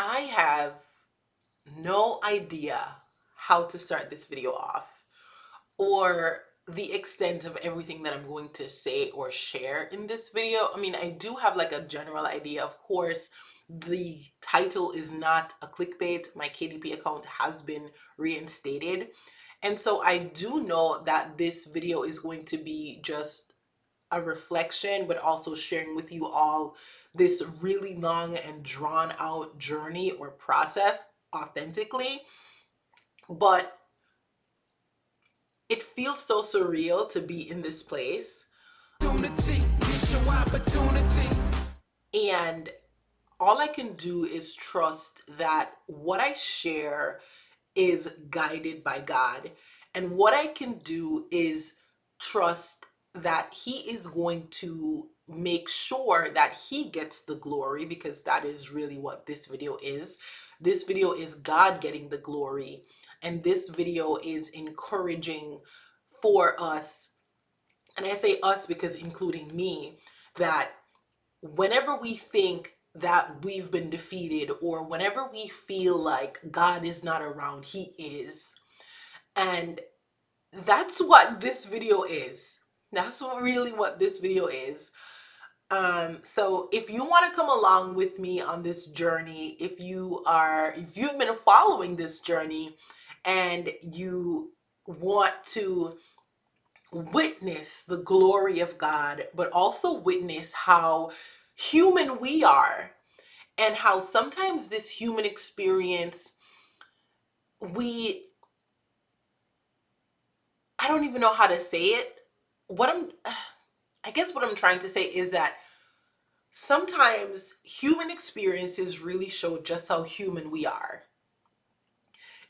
I have no idea how to start this video off or the extent of everything that I'm going to say or share in this video. I mean, I do have like a general idea. Of course, the title is not a clickbait. My KDP account has been reinstated. And so I do know that this video is going to be just a reflection, but also sharing with you all this really long and drawn out journey or process authentically. But it feels so surreal to be in this place. And all I can do is trust that what I share is guided by God. And what I can do is trust that He is going to make sure that He gets the glory, because that is really what this video is. This video is God getting the glory. And this video is encouraging for us. And I say us because including me, that whenever we think that we've been defeated, or whenever we feel like God is not around, He is. And that's what this video is. That's really what this video is. So if you want to come along with me on this journey, if you've been following this journey and you want to witness the glory of God, but also witness how human we are, and how sometimes this human experience, we, I don't even know how to say it. I guess what I'm trying to say is that sometimes human experiences really show just how human we are.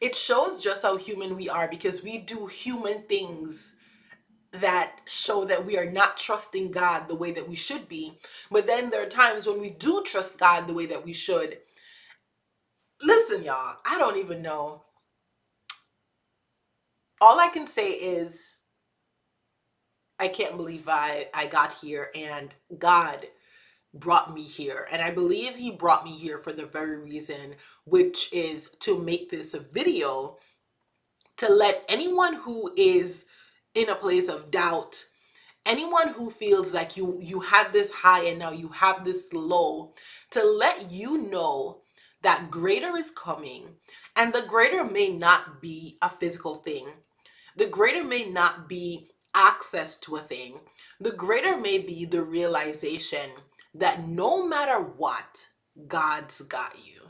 It shows just how human we are because we do human things that show that we are not trusting God the way that we should be. But then there are times when we do trust God the way that we should. Listen, y'all, I don't even know. All I can say is I can't believe I got here, and God brought me here. And I believe He brought me here for the very reason, which is to make this a video to let anyone who is in a place of doubt, anyone who feels like you had this high and now you have this low, to let you know that greater is coming. And the greater may not be a physical thing. The greater may not be access to a thing. The greater may be the realization that no matter what, God's got you.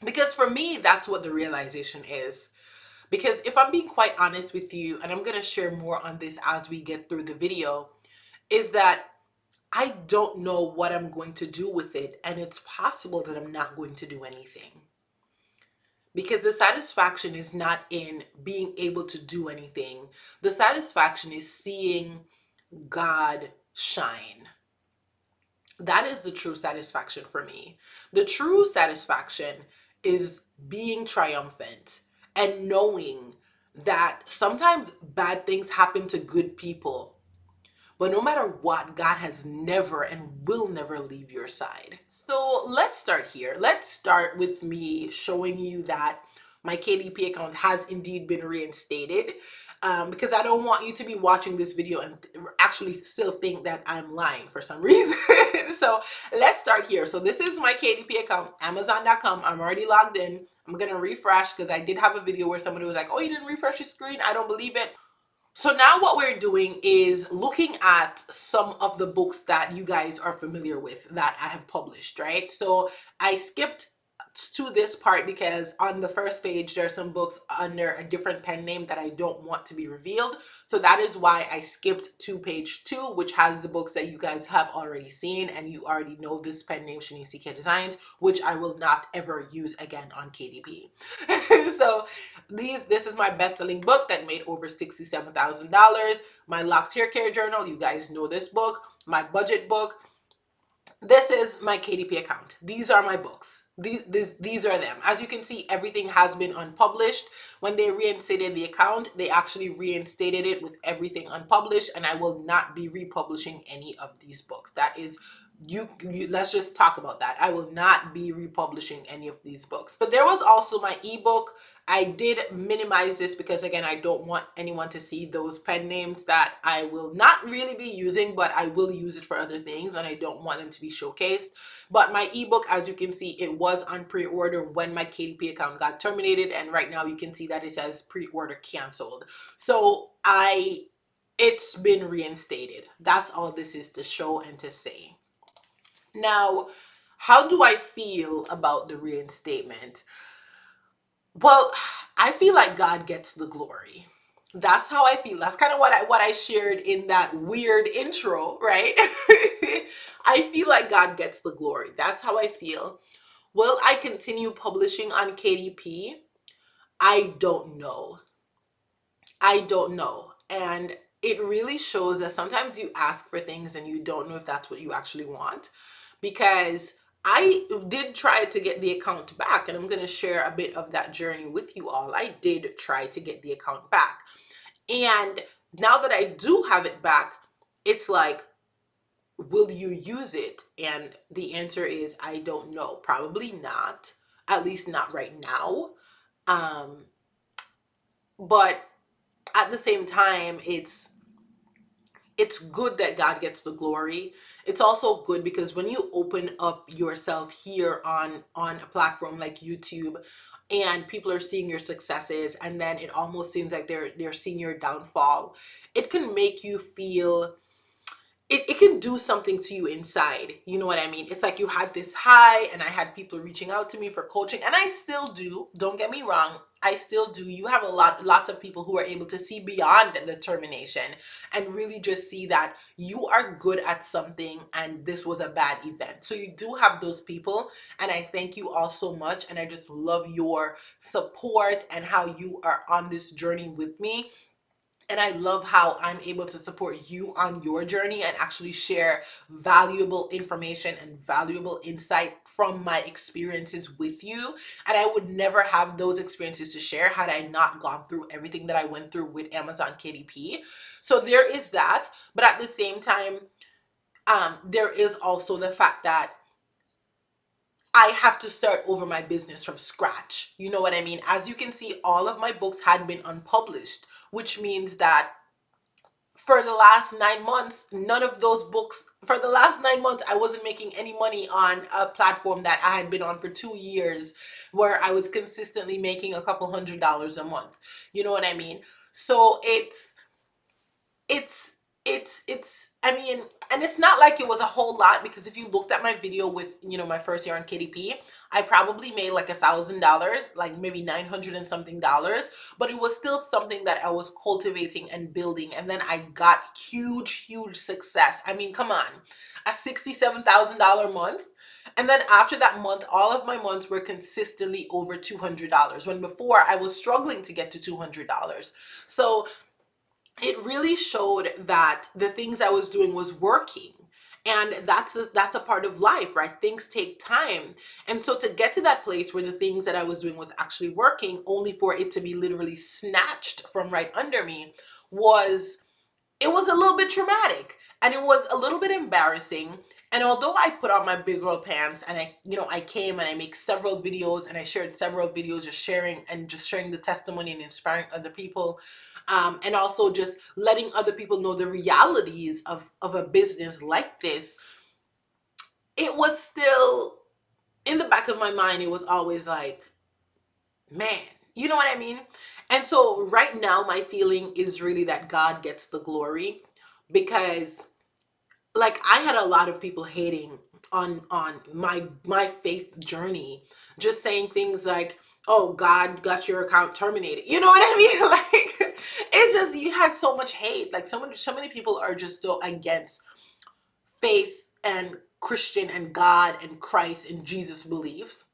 Because for me, that's what the realization is. Because if I'm being quite honest with you, and I'm going to share more on this as we get through the video, is that I don't know what I'm going to do with it. And it's possible that I'm not going to do anything. Because the satisfaction is not in being able to do anything. The satisfaction is seeing God shine. That is the true satisfaction for me. The true satisfaction is being triumphant and knowing that sometimes bad things happen to good people. But no matter what, God has never and will never leave your side. So let's start here. Let's start with me showing you that my KDP account has indeed been reinstated, because I don't want you to be watching this video and actually still think that I'm lying for some reason. So let's start here. So this is my KDP account, Amazon.com. I'm already logged in. I'm going to refresh because I did have a video where somebody was like, oh, you didn't refresh your screen. I don't believe it. So now what we're doing is looking at some of the books that you guys are familiar with that I have published, right? So I skipped to this part because on the first page there are some books under a different pen name that I don't want to be revealed. So that is why I skipped to page 2, which has the books that you guys have already seen, and you already know this pen name, Shanice Designs, which I will not ever use again on KDP. So this is my best-selling book that made over $67,000. My Locked Hair Care Journal, you guys know this book. My budget book. This is my KDP account. These are my books. These are them. As you can see, everything has been unpublished. When they reinstated the account, they actually reinstated it with everything unpublished, and I will not be republishing any of these books. That is let's just talk about that. I will not be republishing any of these books. But there was also my ebook. I did minimize this because again, I don't want anyone to see those pen names that I will not really be using, but I will use it for other things and I don't want them to be showcased. But my ebook, as you can see, it was on pre-order when my KDP account got terminated, and right now you can see that it says pre-order canceled. So it's been reinstated. That's all this is to show and to say. Now, how do I feel about the reinstatement? Well, I feel like God gets the glory. That's how I feel. That's kind of what I shared in that weird intro, right? I feel like God gets the glory. That's how I feel. Will I continue publishing on KDP? I don't know. I don't know. And it really shows that sometimes you ask for things and you don't know if that's what you actually want. Because I did try to get the account back, and I'm going to share a bit of that journey with you all. I did try to get the account back. And now that I do have it back, it's like, will you use it? And the answer is, I don't know. Probably not. At least not right now. Um, but at the same time, it's good that God gets the glory. It's also good because when you open up yourself here on a platform like YouTube, and people are seeing your successes, and then it almost seems like they're seeing your downfall, it can make you feel, it can do something to you inside. You know what I mean? It's like you had this high, and I had people reaching out to me for coaching, and I still do. Don't get me wrong. I still do. You have lots of people who are able to see beyond the termination and really just see that you are good at something and this was a bad event. So you do have those people, and I thank you all so much, and I just love your support and how you are on this journey with me. And I love how I'm able to support you on your journey and actually share valuable information and valuable insight from my experiences with you. And I would never have those experiences to share had I not gone through everything that I went through with Amazon KDP. So there is that. But at the same time, there is also the fact that I have to start over my business from scratch. You know what I mean? As you can see, all of my books had been unpublished, which means that for the last 9 months, none of those books, for the last 9 months, I wasn't making any money on a platform that I had been on for 2 years, where I was consistently making a couple $100s a month. You know what I mean? So it's I mean, and it's not like it was a whole lot, because if you looked at my video with, my first year on KDP, I probably made like $1,000, like maybe 900 and something dollars, but it was still something that I was cultivating and building. And then I got huge success. I mean, come on, a $67,000 month. And then after that month, all of my months were consistently over $200, when before I was struggling to get to $200. So it really showed that the things I was doing was working. And that's a part of life, right? Things take time. And so to get to that place where the things that I was doing was actually working, only for it to be literally snatched from right under me, was it was a little bit traumatic, and it was a little bit embarrassing. And although I put on my big girl pants, and I came and I make several videos, and I shared several videos just sharing the testimony and inspiring other people, and also just letting other people know the realities of a business like this, it was still in the back of my mind. It was always like, man, you know what I mean? And so right now, my feeling is really that God gets the glory, because like I had a lot of people hating on my faith journey, just saying things like, oh, God got your account terminated. You know what I mean? Like, it's just, you had so much hate. Like so many people are just so against faith and Christian and God and Christ and Jesus beliefs.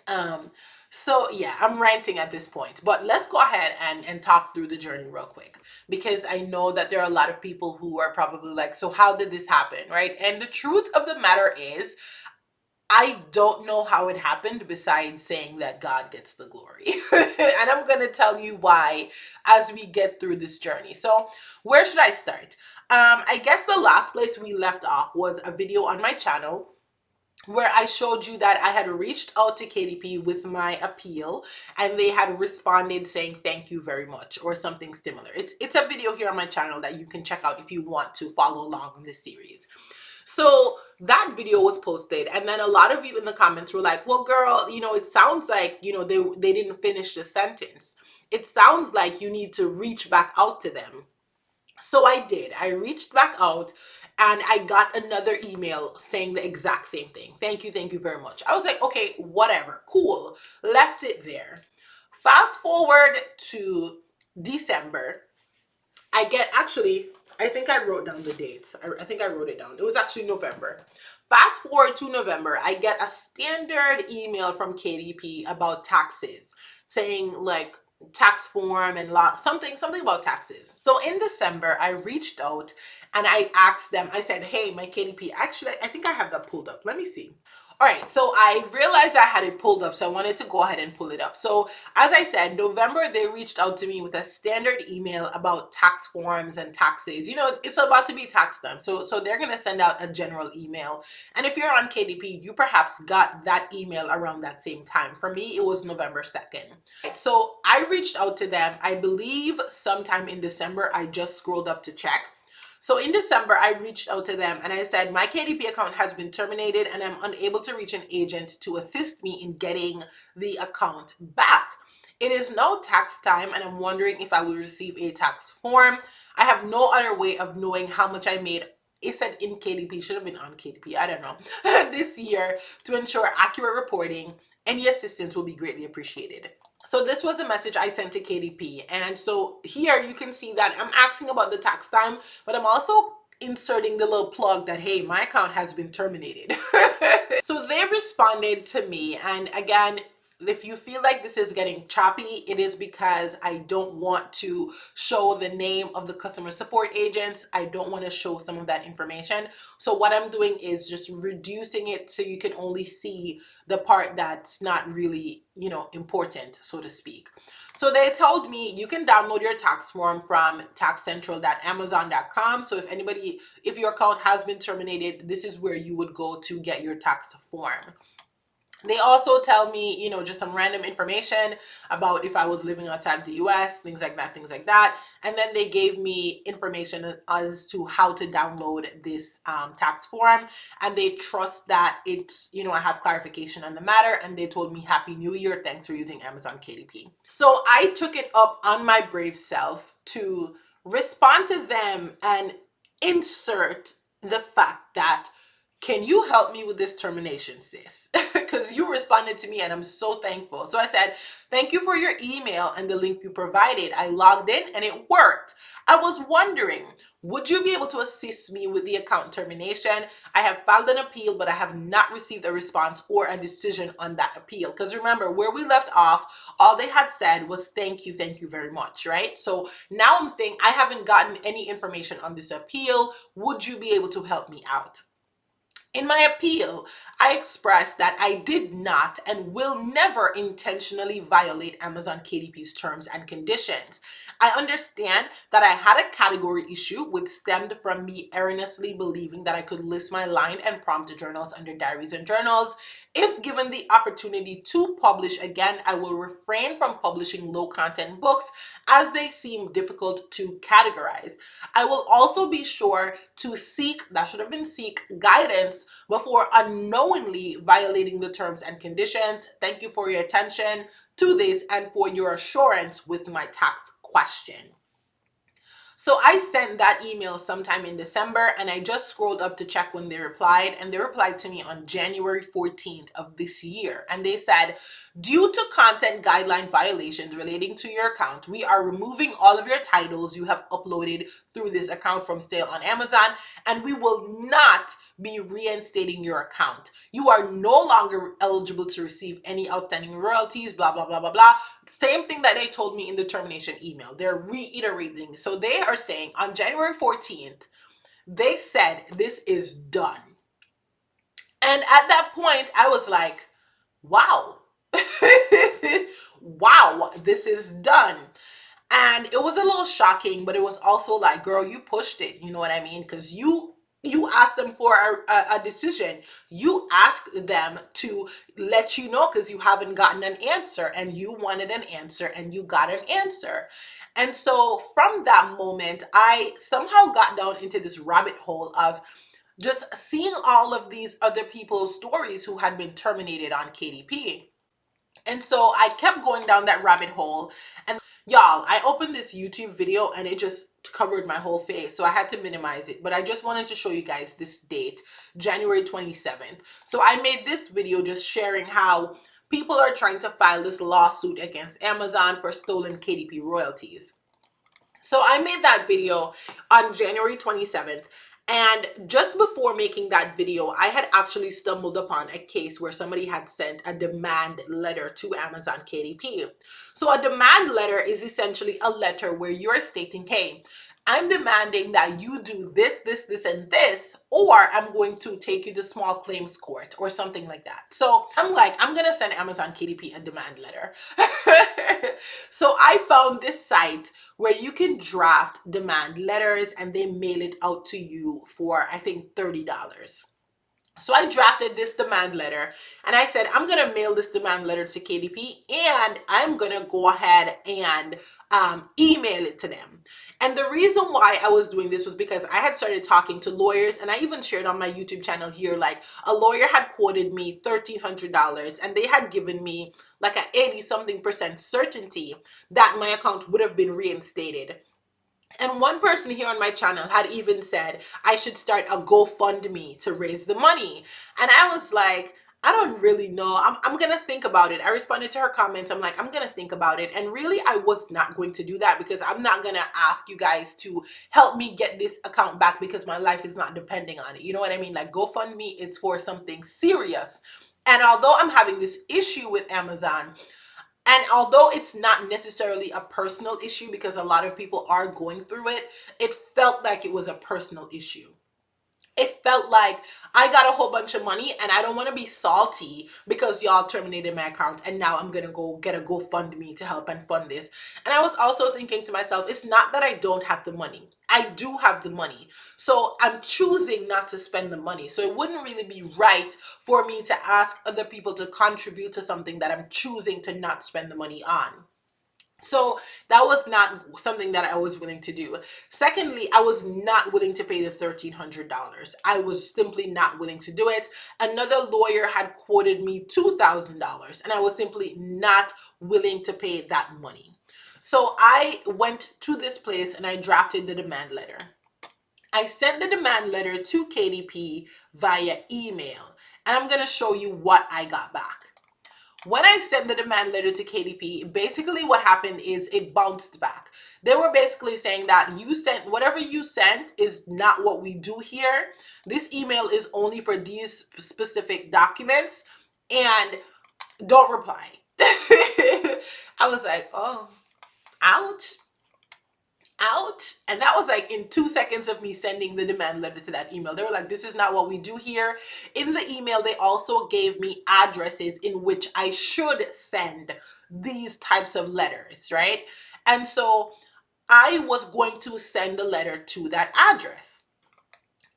Um, so yeah, I'm ranting at this point, but let's go ahead and talk through the journey real quick, because I know that there are a lot of people who are probably like, so how did this happen, right? And the truth of the matter is, I don't know how it happened besides saying that God gets the glory. And I'm going to tell you why as we get through this journey. So, where should I start? I guess the last place we left off was a video on my channel where I showed you that I had reached out to KDP with my appeal and they had responded saying thank you very much or something similar. It's a video here on my channel that you can check out if you want to follow along in this series. So that video was posted, and then a lot of you in the comments were like, well, girl, it sounds like, they didn't finish the sentence. It sounds like you need to reach back out to them. So I did. I reached back out and I got another email saying the exact same thing. Thank you very much. I was like, okay, whatever, cool. Left it there. Fast forward to December. I think I wrote down the dates. I think I wrote it down. It was actually November. Fast forward to November, I get a standard email from KDP about taxes saying like tax form and something about taxes. So in December, I reached out and I asked them, I said, hey, my KDP, actually, I think I have that pulled up. Let me see. All right, so I realized I had it pulled up, so I wanted to go ahead and pull it up. So as I said, November, they reached out to me with a standard email about tax forms and taxes. It's about to be tax time. So they're going to send out a general email. And if you're on KDP, you perhaps got that email around that same time. For me, it was November 2nd. So I reached out to them, I believe sometime in December. I just scrolled up to check. So in December, I reached out to them and I said, my KDP account has been terminated and I'm unable to reach an agent to assist me in getting the account back. It is now tax time and I'm wondering if I will receive a tax form. I have no other way of knowing how much I made. It said in KDP, should have been on KDP, I don't know, this year to ensure accurate reporting. Any assistance will be greatly appreciated. So this was a message I sent to KDP. And so here you can see that I'm asking about the tax time, but I'm also inserting the little plug that, hey, my account has been terminated. So they've responded to me. And again, if you feel like this is getting choppy, it is because I don't want to show the name of the customer support agents. I don't want to show some of that information. So what I'm doing is just reducing it so you can only see the part that's not really, important, so to speak. So they told me you can download your tax form from taxcentral.amazon.com. So if your account has been terminated, this is where you would go to get your tax form. They also tell me, just some random information about if I was living outside the US, things like that. And then they gave me information as to how to download this tax form. And they trust that it's, I have clarification on the matter. And they told me, Happy New Year. Thanks for using Amazon KDP. So I took it up on my brave self to respond to them and insert the fact that, can you help me with this termination, sis? Because you responded to me and I'm so thankful. So I said, thank you for your email and the link you provided. I logged in and it worked. I was wondering, would you be able to assist me with the account termination? I have filed an appeal, but I have not received a response or a decision on that appeal. Because remember, where we left off, all they had said was thank you very much, right? So now I'm saying I haven't gotten any information on this appeal. Would you be able to help me out? In my appeal, I expressed that I did not and will never intentionally violate Amazon KDP's terms and conditions. I understand that I had a category issue which stemmed from me erroneously believing that I could list my line and prompt journals under diaries and journals. If given the opportunity to publish again, I will refrain from publishing low content books as they seem difficult to categorize. I will also be sure to seek guidance before unknowingly violating the terms and conditions. Thank you for your attention to this and for your assurance with my tax question. So I sent that email sometime in December and I just scrolled up to check when they replied, and they replied to me on January 14th of this year. And they said, due to content guideline violations relating to your account, we are removing all of your titles you have uploaded through this account from sale on Amazon, and we will not be reinstating your account. You are no longer eligible to receive any outstanding royalties, blah, blah, blah, blah, blah. Same thing that they told me in the termination email. They're reiterating. So they are saying on January 14th, they said this is done. And at that point, I was like, wow, wow, this is done. And it was a little shocking, but it was also like, girl, you pushed it. You know what I mean? Because you asked them for a decision. You asked them to let you know because you haven't gotten an answer, and you wanted an answer, and you got an answer. And so from that moment, I somehow got down into this rabbit hole of just seeing all of these other people's stories who had been terminated on KDP. And so I kept going down that rabbit hole. And y'all, I opened this YouTube video and it just covered my whole face. So I had to minimize it. But I just wanted to show you guys this date, January 27th. So I made this video just sharing how people are trying to file this lawsuit against Amazon for stolen KDP royalties. So I made that video on January 27th. And just before making that video, I had actually stumbled upon a case where somebody had sent a demand letter to Amazon KDP. So a demand letter is essentially a letter where you're stating, hey, I'm demanding that you do this, this, this, and this, or I'm going to take you to small claims court or something like that. So I'm like, I'm going to send Amazon KDP a demand letter. So I found this site where you can draft demand letters and they mail it out to you for, I think, $30. So I drafted this demand letter and I said, I'm going to mail this demand letter to KDP and I'm going to go ahead and email it to them. And the reason why I was doing this was because I had started talking to lawyers, and I even shared on my YouTube channel here, like a lawyer had quoted me $1,300 and they had given me like a 80-something% certainty that my account would have been reinstated. And one person here on my channel had even said I should start a GoFundMe to raise the money. And I was like, I don't really know. I'm going to think about it. I responded to her comments. I'm like, I'm going to think about it. And really, I was not going to do that because I'm not going to ask you guys to help me get this account back because my life is not depending on it. You know what I mean? Like GoFundMe is for something serious. And although I'm having this issue with Amazon, and although it's not necessarily a personal issue because a lot of people are going through it, it felt like it was a personal issue. It felt like I got a whole bunch of money and I don't want to be salty because y'all terminated my account and now I'm going to go get a GoFundMe to help and fund this. And I was also thinking to myself, it's not that I don't have the money. I do have the money. So I'm choosing not to spend the money. So it wouldn't really be right for me to ask other people to contribute to something that I'm choosing to not spend the money on. So that was not something that I was willing to do. Secondly, I was not willing to pay the $1,300. I was simply not willing to do it. Another lawyer had quoted me $2,000 and I was simply not willing to pay that money. So I went to this place and I drafted the demand letter. I sent the demand letter to KDP via email, and I'm going to show you what I got back. When I sent the demand letter to KDP, basically what happened is it bounced back. They were basically saying that you sent, whatever you sent is not what we do here. This email is only for these specific documents and don't reply. I was like, oh, ouch. Ouch. And that was like in 2 seconds of me sending the demand letter to that email. They were like, this is not what we do here. In the email, they also gave me addresses in which I should send these types of letters, right? And so I was going to send the letter to that address.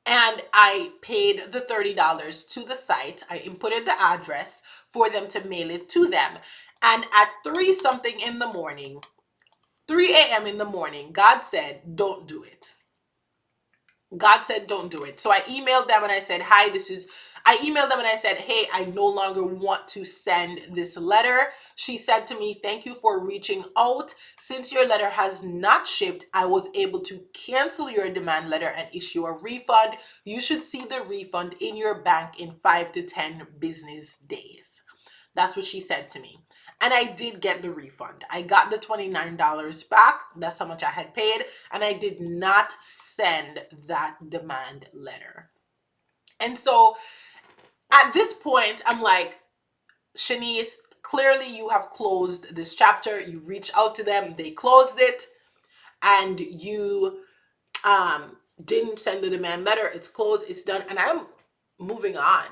And I paid the $30 to the site. I inputted the address for them to mail it to them. And at 3 something in the morning, 3 a.m. in the morning, God said, don't do it. God said, don't do it. So I emailed them and I said, I emailed them and I said, hey, I no longer want to send this letter. She said to me, thank you for reaching out. Since your letter has not shipped, I was able to cancel your demand letter and issue a refund. You should see the refund in your bank in 5 to 10 business days. That's what she said to me. And I did get the refund. I got the $29 back. That's how much I had paid. And I did not send that demand letter. And so at this point, I'm like, Shanice, clearly you have closed this chapter. You reached out to them. They closed it. And you didn't send the demand letter. It's closed. It's done. And I'm moving on.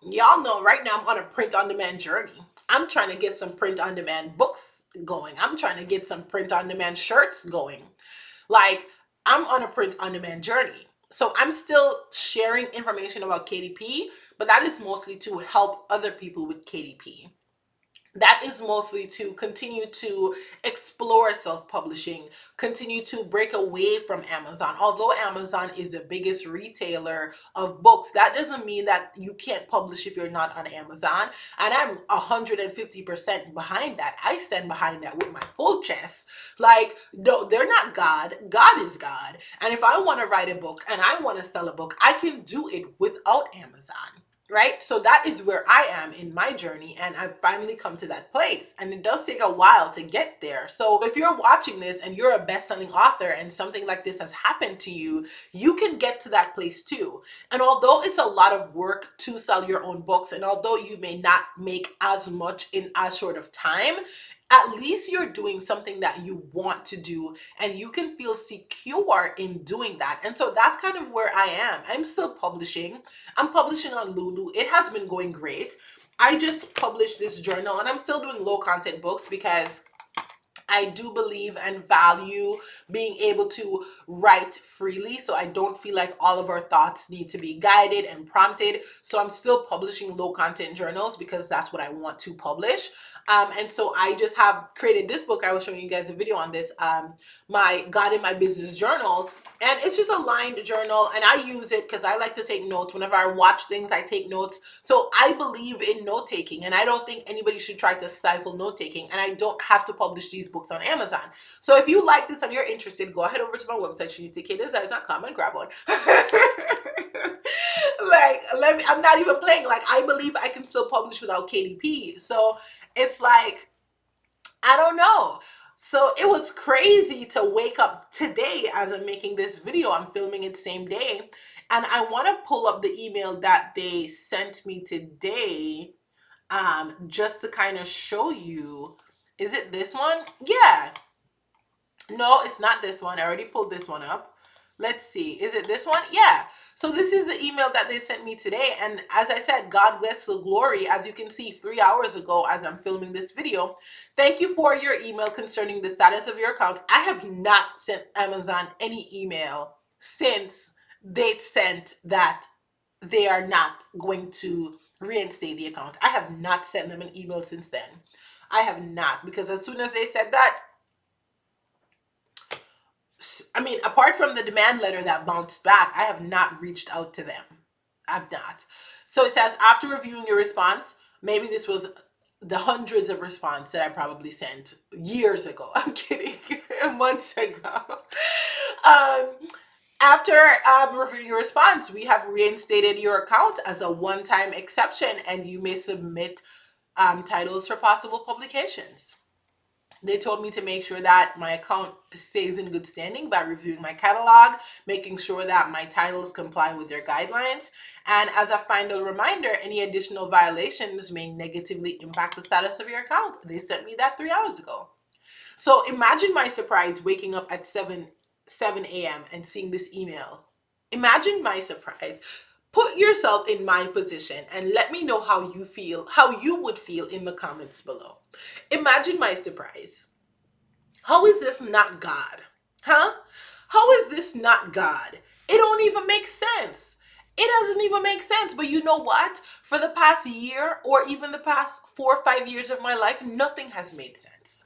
Y'all know right now I'm on a print on demand journey. I'm trying to get some print on demand books going. I'm trying to get some print on demand shirts going. Like, I'm on a print on demand journey. So I'm still sharing information about KDP, but that is mostly to help other people with KDP. That is mostly to continue to explore self-publishing, continue to break away from Amazon. Although Amazon is the biggest retailer of books, that doesn't mean that you can't publish if you're not on Amazon. And I'm 150% behind that. I stand behind that with my full chest. Like, no, they're not God. God is God. And if I want to write a book and I want to sell a book, I can do it without Amazon. Right? So that is where I am in my journey, and I've finally come to that place. And it does take a while to get there. So if you're watching this and you're a best-selling author and something like this has happened to you, you can get to that place too. And although it's a lot of work to sell your own books, and although you may not make as much in as short of time, at least you're doing something that you want to do, and you can feel secure in doing that. And so that's kind of where I am. I'm still publishing. I'm publishing on Lulu. It has been going great. I just published this journal, and I'm still doing low content books because I do believe and value being able to write freely, so I don't feel like all of our thoughts need to be guided and prompted. So I'm still publishing low content journals because that's what I want to publish. And so I just have created this book. I was showing you guys a video on this, my God in My Business journal. And it's just a lined journal, and I use it because I like to take notes. Whenever I watch things, I take notes. So I believe in note taking, and I don't think anybody should try to stifle note taking. And I don't have to publish these books on Amazon. So if you like this and you're interested, go ahead over to my website, ShaniceDesigns.com, and grab one. Like, I'm not even playing. Like, I believe I can still publish without KDP. So it's like, I don't know. So it was crazy to wake up today as I'm making this video. I'm filming it same day. And I want to pull up the email that they sent me today, just to kind of show you. Is it this one? Yeah. No, it's not this one. I already pulled this one up. Let's see. Is it this one? Yeah. So this is the email that they sent me today. And as I said, God gets the glory. As you can see, 3 hours ago, as I'm filming this video, thank you for your email concerning the status of your account. I have not sent Amazon any email since they sent that they are not going to reinstate the account. I have not sent them an email since then. I have not, because as soon as they said that, I mean, apart from the demand letter that bounced back, I have not reached out to them. I've not. So it says, after reviewing your response, maybe this was the hundreds of response that I probably sent years ago. I'm kidding. Months ago. Um, After reviewing your response, we have reinstated your account as a one-time exception, and you may submit titles for possible publications. They told me to make sure that my account stays in good standing by reviewing my catalog, making sure that my titles comply with their guidelines. And as a final reminder, any additional violations may negatively impact the status of your account. They sent me that 3 hours ago. So imagine my surprise waking up at 7 a.m. and seeing this email. Imagine my surprise. Put yourself in my position and let me know how you feel, how you would feel in the comments below. Imagine my surprise. How is this not God? Huh? How is this not God? It don't even make sense. It doesn't even make sense. But you know what? For the past year, or even the past 4 or 5 years of my life, nothing has made sense.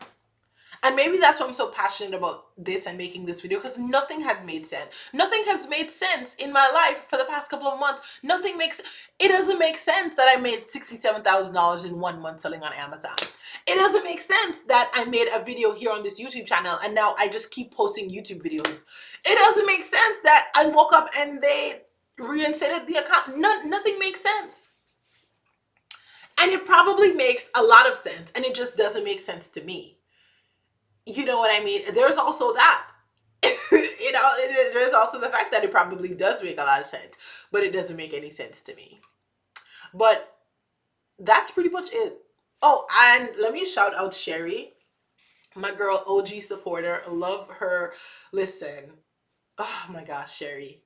And maybe that's why I'm so passionate about this and making this video, because nothing had made sense. Nothing has made sense in my life for the past couple of months. It doesn't make sense that I made $67,000 in 1 month selling on Amazon. It doesn't make sense that I made a video here on this YouTube channel and now I just keep posting YouTube videos. It doesn't make sense that I woke up and they reinstated the account. Nothing makes sense. And it probably makes a lot of sense, and it just doesn't make sense to me. You know what I mean? There's also that. There's also the fact that it probably does make a lot of sense, but it doesn't make any sense to me. But that's pretty much it. Oh, and let me shout out Sherry, my girl, OG supporter. Love her. Listen. Oh my gosh, Sherry.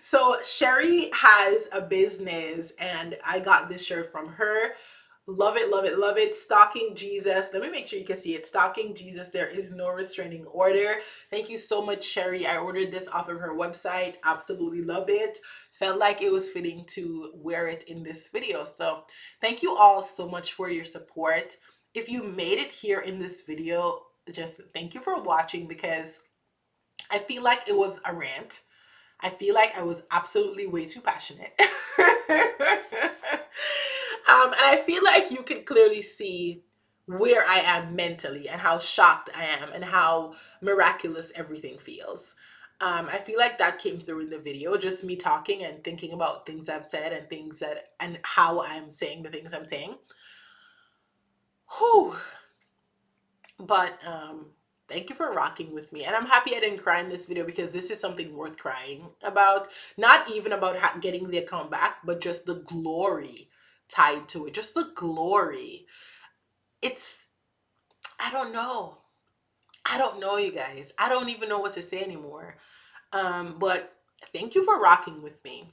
So Sherry has a business and I got this shirt from her. Love it, love it, love it. Stalking Jesus. Let me make sure you can see it. Stalking Jesus. There is no restraining order. Thank you so much, Sherry. I ordered this off of her website. Absolutely love it. Felt like it was fitting to wear it in this video. So thank you all so much for your support. If you made it here in this video, just thank you for watching, because I feel like it was a rant. I feel like I was absolutely way too passionate. And I feel like you can clearly see where I am mentally and how shocked I am and how miraculous everything feels. I feel like that came through in the video, just me talking and thinking about things I've said and things that and how I'm saying the things I'm saying. Whew. But thank you for rocking with me, and I'm happy I didn't cry in this video, because this is something worth crying about. Not even about getting the account back, but just the glory tied to it. Just the glory. It's, I don't know. I don't know, you guys. I don't even know what to say anymore. But thank you for rocking with me.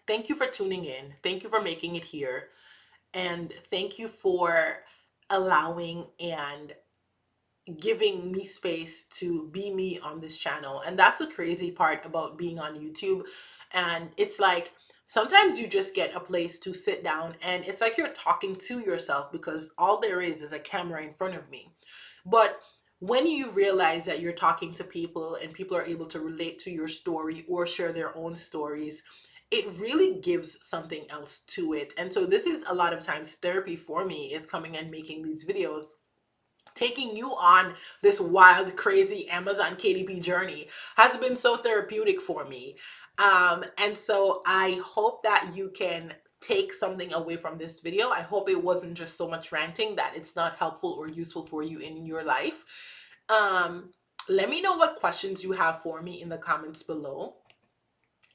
Thank you for tuning in. Thank you for making it here. And thank you for allowing and giving me space to be me on this channel. And that's the crazy part about being on YouTube. And it's like sometimes you just get a place to sit down and it's like you're talking to yourself, because all there is a camera in front of me. But when you realize that you're talking to people and people are able to relate to your story or share their own stories, it really gives something else to it. And so this is a lot of times therapy for me, is coming and making these videos, taking you on this wild, crazy Amazon KDP journey has been so therapeutic for me. And so I hope that you can take something away from this video. I hope it wasn't just so much ranting that it's not helpful or useful for you in your life. Let me know what questions you have for me in the comments below.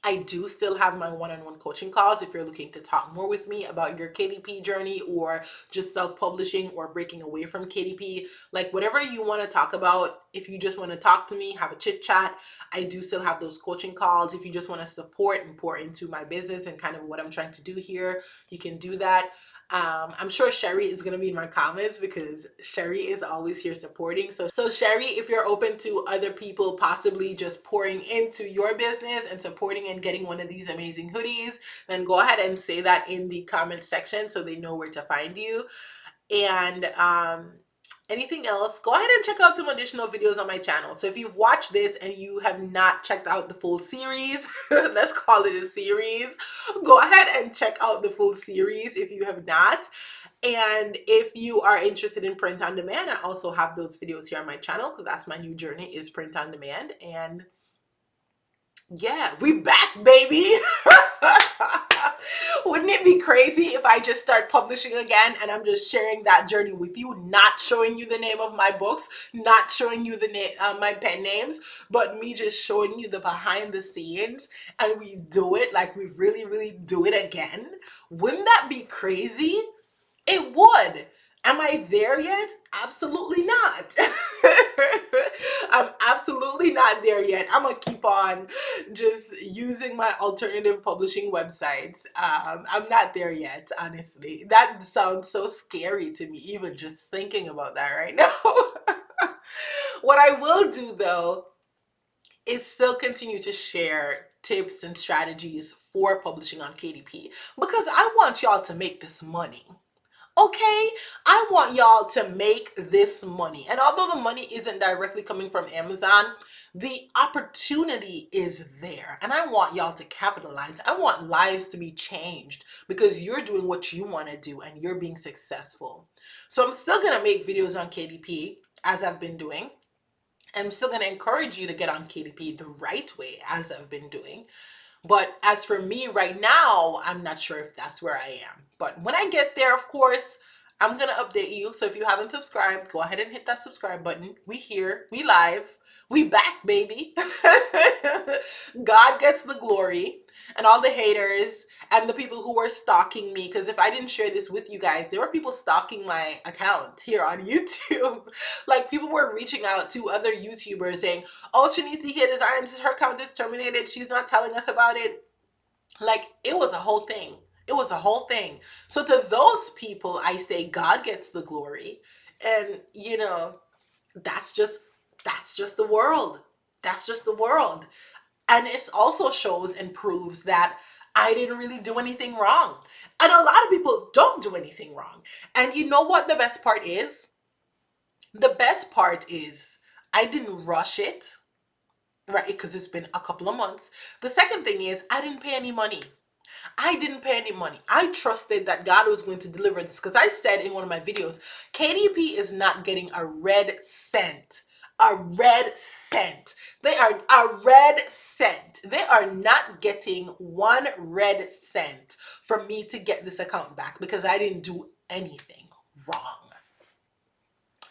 I do still have my one-on-one coaching calls if you're looking to talk more with me about your KDP journey, or just self-publishing or breaking away from KDP. Like whatever you want to talk about, if you just want to talk to me, have a chit chat, I do still have those coaching calls. If you just want to support and pour into my business and kind of what I'm trying to do here, you can do that. I'm sure Sherry is going to be in my comments, because Sherry is always here supporting. So Sherry, if you're open to other people possibly just pouring into your business and supporting and getting one of these amazing hoodies, then go ahead and say that in the comment section so they know where to find you. And anything else, go ahead and check out some additional videos on my channel. So if you've watched this and you have not checked out the full series, let's call it a series, go ahead and check out the full series if you have not. And if you are interested in print on demand, I also have those videos here on my channel, because that's my new journey, is print on demand. And yeah, we back, baby. Wouldn't it be crazy if I just start publishing again and I'm just sharing that journey with you, not showing you the name of my books, not showing you the name, my pen names, but me just showing you the behind the scenes, and we do it like we really, really do it again? Wouldn't that be crazy? It would. Am I there yet? Absolutely not. I'm absolutely not there yet. I'm gonna keep on just using my alternative publishing websites. I'm not there yet, honestly. That sounds so scary to me, even just thinking about that right now. What I will do though is still continue to share tips and strategies for publishing on KDP, because I want y'all to make this money. Okay, I want y'all to make this money. And although the money isn't directly coming from Amazon, the opportunity is there. And I want y'all to capitalize. I want lives to be changed, because you're doing what you want to do and you're being successful. So I'm still going to make videos on KDP as I've been doing. I'm still going to encourage you to get on KDP the right way, as I've been doing. But as for me right now, I'm not sure if that's where I am. But when I get there, of course, I'm going to update you. So if you haven't subscribed, go ahead and hit that subscribe button. We here, we live, we back, baby. God gets the glory, and all the haters and the people who were stalking me, because if I didn't share this with you guys, there were people stalking my account here on YouTube. Like, people were reaching out to other YouTubers saying, oh, Shanice here designs, her account is terminated, she's not telling us about it. Like, it was a whole thing. It was a whole thing. So to those people, I say God gets the glory. And that's just the world. That's just the world. And it also shows and proves that I didn't really do anything wrong. And a lot of people don't do anything wrong. And you know what the best part is? The best part is I didn't rush it, right? Because it's been a couple of months. The second thing is I didn't pay any money. I didn't pay any money. I trusted that God was going to deliver this, because I said in one of my videos, KDP is not getting a red cent. A red cent. They are a red cent. They are not getting 1 red cent for me to get this account back, because I didn't do anything wrong.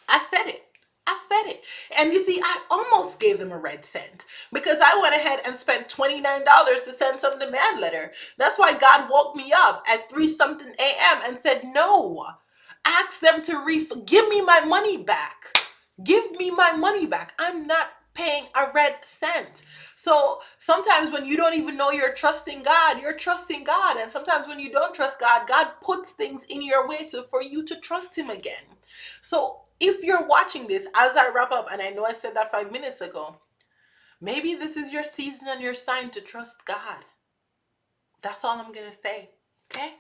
I said it. I said it. And you see, I almost gave them a red cent, because I went ahead and spent $29 to send some demand letter. That's why God woke me up at 3 something a.m. and said, no, ask them to give me my money back. Give me my money back. I'm not paying a red cent. So sometimes when you don't even know you're trusting God, you're trusting God. And sometimes when you don't trust God, God puts things in your way for you to trust him again. So if you're watching this as I wrap up, and I know I said that 5 minutes ago, maybe this is your season and your sign to trust God. That's all I'm going to say. Okay?